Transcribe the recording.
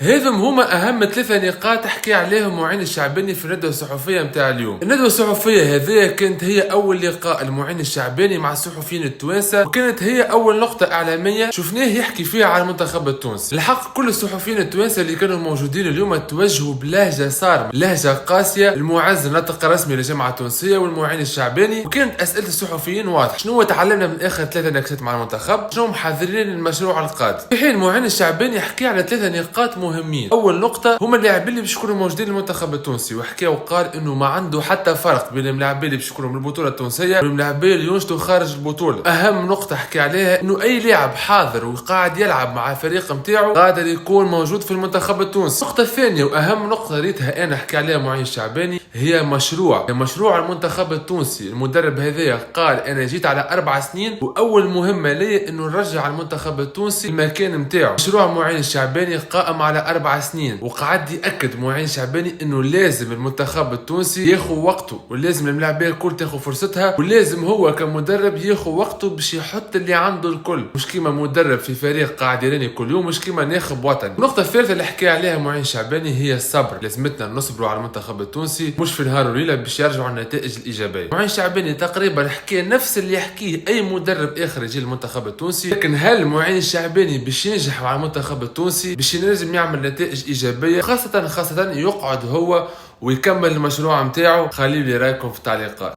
هذم هما أهم 3 نقاط حكي عليهم معين الشعباني في الندوة الصحفية متاع اليوم. الندوة الصحفية هذه كانت هي أول لقاء المعين الشعباني مع الصحفيين التوانسة، وكانت هي أول نقطة إعلامية شفناه يحكي فيها على المنتخب التونسي. الحق كل الصحفيين التوانسة اللي كانوا موجودين اليوم توجهوا بلهجة صارمة، لهجة قاسية، المعز ناطق رسمي للجامعة التونسية والمعين الشعباني، وكانت أسئلة الصحفيين واضحة. شنو تعلمنا من آخر 3 نكسات مع المنتخب؟ شنو محضرين المشروع القادم؟ في حين المعين الشعباني يحكي على 3 نقاط مهمين. اول نقطه هما اللاعبين اللي باش يكونوا موجودين للمنتخب التونسي، وحكى وقال انه ما عنده حتى فرق بين اللاعبين اللي باش يكونوا من البطوله التونسيه واللاعبين اللي ينشطوا خارج البطوله. اهم نقطه حكى عليها انه اي لاعب حاضر وقاعد يلعب مع الفريق نتاعو قادر يكون موجود في المنتخب التونسي. النقطه الثانيه واهم نقطه ريتها انا حكى عليها معين الشعباني هي مشروع المنتخب التونسي. المدرب هذايا قال انا جيت على 4 سنين واول مهمه لي انه نرجع المنتخب التونسي المكان نتاعو. مشروع معين الشعباني قائم على 4 سنين، وقعد يأكد معين الشعباني انه لازم المنتخب التونسي ياخذ وقته، ولازم اللاعبين الكل تاخذ فرصتها، ولازم هو كمدرب ياخذ وقته باش يحط اللي عنده الكل، مش كيما مدرب في فريق قاعد يراني كل يوم، مش كيما ناخب وطني. النقطة الثالثة اللي حكى عليها معين الشعباني هي الصبر. لازمتنا نصبروا على المنتخب التونسي، مش في نهار وليلة باش يرجعوا النتائج الإيجابية. معين الشعباني تقريبا حكى نفس اللي يحكيه أي مدرب آخر يجي المنتخب التونسي، لكن هل معين الشعباني باش ينجح مع المنتخب التونسي باش لازم يعمل نتائج إيجابية، خاصة يقعد هو ويكمل المشروع متاعه؟ خليوا لي رايكم في التعليقات.